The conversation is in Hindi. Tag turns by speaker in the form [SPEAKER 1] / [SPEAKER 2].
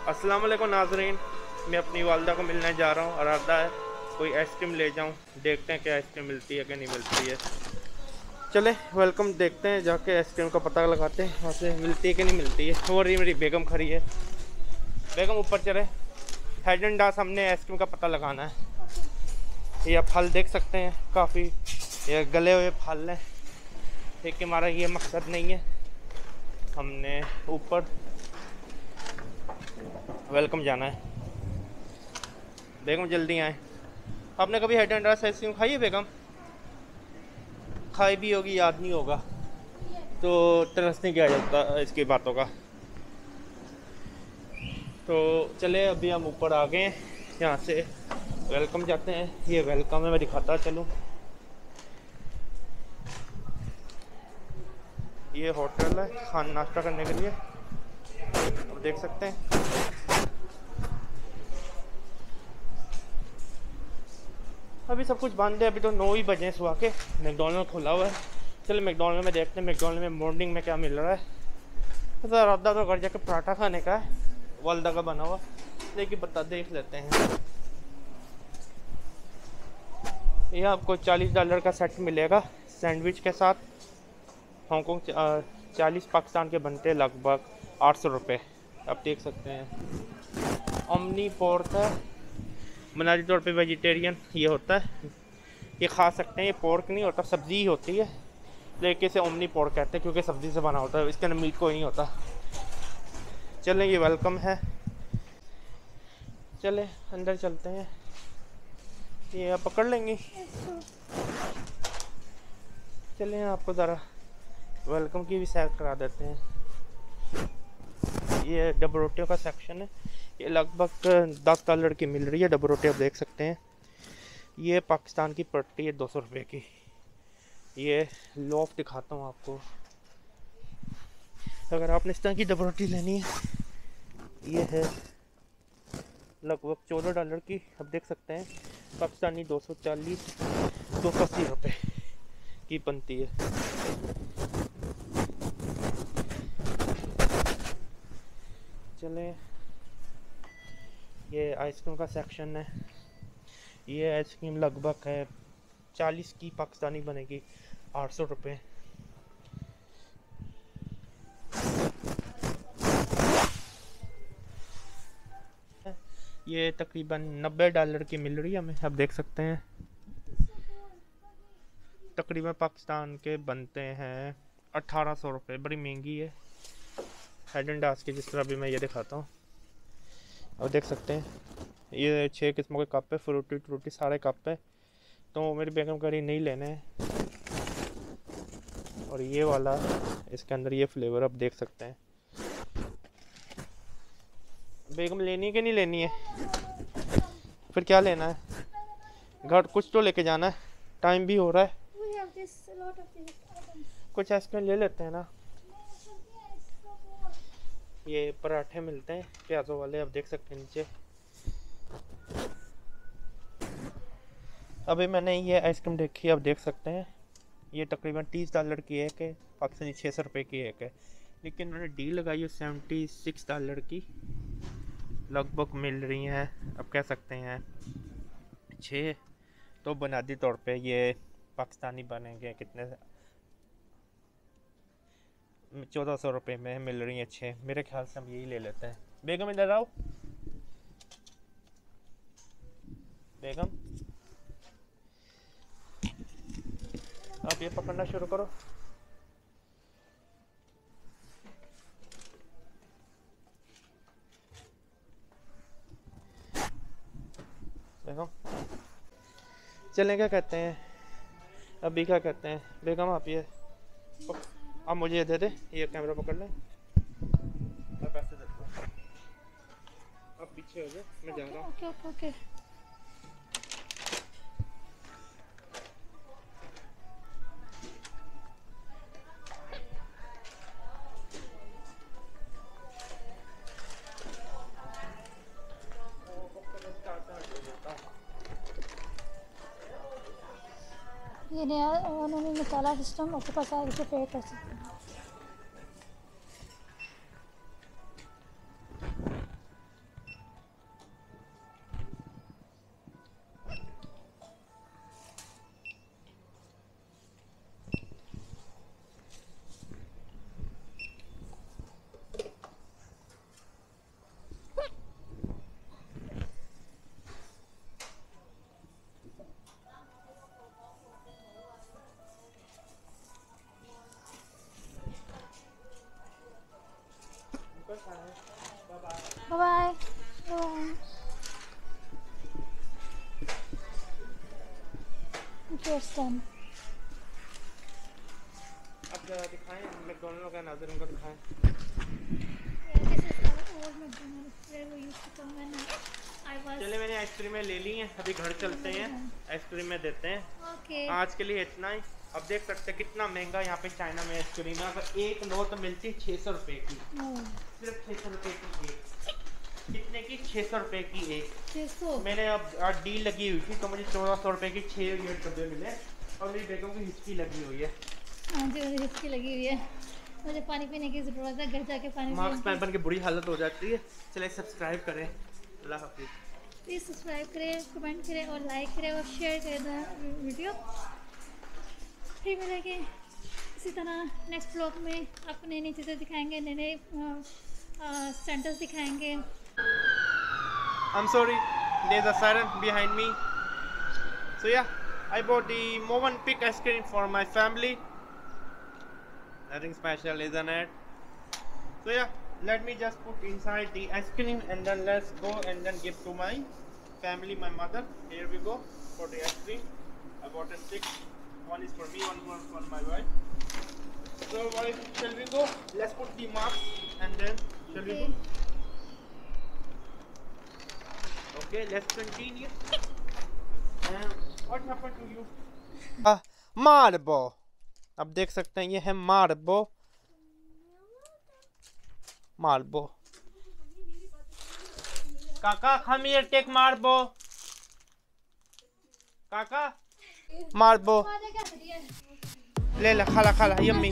[SPEAKER 1] अस्सलाम वालेकुम नाज़रीन, मैं अपनी वालदा को मिलने जा रहा हूँ। इरादा है कोई आइसक्रीम ले जाऊँ, देखते हैं क्या आइसक्रीम मिलती है कि नहीं मिलती है। चले वेलकम, देखते हैं जाके आइसक्रीम का पता लगाते हैं वहाँ से मिलती है कि नहीं मिलती है। हो रही मेरी बेगम खड़ी है। बेगम ऊपर चले, हैजन डास हमने आइसक्रीम का पता लगाना है। ये फल देख सकते हैं, काफ़ी ये गले हुए फल हैं, लेकिन हमारा ये मकसद नहीं है। हमने ऊपर वेलकम जाना है। बेगम जल्दी आए। आपने कभी हेड एंड राइस आइसक्रीम खाई है बेगम? खाई भी होगी, याद नहीं होगा, तो तरस नहीं किया जाता इसकी बातों का। तो चले अभी हम ऊपर आ गए हैं, यहाँ से वेलकम जाते हैं। ये वेलकम है, मैं दिखाता चलूँ। ये होटल है खाना नाश्ता करने के लिए, आप देख सकते हैं। अभी सब कुछ बंद है, अभी तो 9 ही बजे सुबह के। मैकडोनल्ड खुला हुआ है। चलो मैकडोनल्ड में देखते हैं मैकडोनल्ड में मॉर्निंग में क्या मिल रहा है। तो इरादा तो घर जाके पराठा खाने का है, वालदा का बना हुआ, लेकिन बता देख लेते हैं। ये आपको $40 का सेट मिलेगा सैंडविच के साथ। हांगकॉन्ग 40 पाकिस्तान के बनते हैं लगभग 800 रुपये, आप देख सकते हैं। ओमनी पोर्क है, बुनियादी तौर पे वेजिटेरियन ये होता है, ये खा सकते हैं। ये पोर्क नहीं होता, सब्ज़ी ही होती है, लेकिन इसे ओमनी पोर्क कहते हैं क्योंकि सब्ज़ी से बना होता है, इसके अंदर मीट कोई नहीं होता। चलें, ये वेलकम है, चले अंदर चलते हैं। ये आप पकड़ लेंगी। चलें आपको ज़रा वेलकम की भी सैर करा देते हैं। ये डबल रोटियों का सेक्शन है, ये लगभग $10 की मिल रही है डबल रोटी, आप देख सकते हैं। ये पाकिस्तान की पड़ती है 200 रुपये की। ये लोफ दिखाता हूँ आपको, अगर आपने इस तरह की डबल रोटी लेनी है, ये है लगभग $14 की, आप देख सकते हैं। पाकिस्तानी 240 280 रुपये की बनती है। चलें, ये आइसक्रीम का सेक्शन है। ये आइसक्रीम लगभग है 40 की, पाकिस्तानी बनेगी 800 रुपये। ये तकरीबन $90 की मिल रही है हमें, आप देख सकते हैं। तकरीबन पाकिस्तान के बनते हैं 1800 रुपये, बड़ी महंगी है। हैडन डास की, जिस तरह भी मैं ये दिखाता हूँ, आप देख सकते हैं। ये 6 किस्मों के कप है, फ्रूटी ट्रूटी सारे कप है, तो मेरी बेगम करी नहीं लेने हैं। और ये वाला, इसके अंदर ये फ्लेवर आप देख सकते हैं। बेगम लेनी है कि नहीं लेनी है? फिर क्या लेना है? घर कुछ तो लेके जाना है, टाइम भी हो रहा है। कुछ आइसक्रीम ले लेते हैं ना। ये पराठे मिलते हैं प्याज़ों वाले, आप देख सकते हैं नीचे। अभी मैंने ये आइसक्रीम देखी, आप देख सकते हैं। ये तकरीबन $30 की एक है, पाकिस्तानी 600 रुपये की एक है, लेकिन उन्होंने डील लगाई है $76 की लगभग मिल रही हैं, अब कह सकते हैं 6। तो बुनियादी तौर पे ये पाकिस्तानी बनेंगे कितने, 1400 रुपये में मिल रही हैं 6। मेरे ख्याल से हम यही ले लेते हैं। बेगम इधर आओ, बेगम आप ये पकड़ना शुरू करो। बेगम चलें, क्या कहते हैं अभी, क्या कहते हैं बेगम, आप ये आप मुझे ये दे दे, ये कैमरा पकड़ लें, मैं पैसे देता हूँ। आप पीछे हो जाए, मैं जा रहा हूँ।
[SPEAKER 2] Okay okay okay. ये नया उन्होंने निकाला सिस्टम, आपके पास आगे पे कर सकते हैं। बाय। इंटरेस्टिंग।
[SPEAKER 1] अब जरा दिखाएं मैकडॉनल्ड का नज़र उनको दिखाएं। चले मैंने आइसक्रीमें ले ली हैं, अभी घर चलते हैं, आइसक्रीम में देते हैं।
[SPEAKER 2] ओके।
[SPEAKER 1] आज के लिए इतना ही। अब देख सकते हैं कितना महंगा यहाँ पे चाइना में आइसक्रीम है। अगर एक लो तो मिलती है 600 रुपये की, सिर्फ 600 रुपये की एक। कितने की? 600 रुपये की एक।
[SPEAKER 2] 600।
[SPEAKER 1] मैंने अब डील लगी हुई थी तो मुझे 1400 रुपये की 6 यूनिट डब्बे मिले और मेरी बेगम की हिचकी लगी हुई है।
[SPEAKER 2] हाँ जी, मुझे हिचकी लगी हुई है, मुझे पानी पीने की ज़रूरत है, घर जाके पानी
[SPEAKER 1] मास्क पहन पहन के बुरी हालत हो जाती है। चले सब्सक्राइब करें। अल्लाह हाफिज़।
[SPEAKER 2] प्लीज़ सब्सक्राइब करें, कमेंट करें और लाइक करें और शेयर करें वीडियो। फिर मिलेंगे इसी तरह नेक्स्ट ब्लॉग में। आपको नई नई चीज़ें दिखाएंगे, नए नए सेंटर्स दिखाएंगे।
[SPEAKER 1] I'm sorry, there's a siren behind me. So yeah, I bought the Movenpick ice cream for my family. Nothing special, isn't it? So yeah, let me just put inside the ice cream and then let's go and then give to my family, my mother. Here we go for the ice cream. I bought a stick. One is for me, one more for my wife. So wife, shall we go? Let's put the marks and then shall we go? Okay, let's continue. What happened to you? Marbo. अब देख सकते हैं ये है मार्बो। मार्बो। काका come here, take मार्बो। काका मार्बो ले ला, खा ला यम्मी।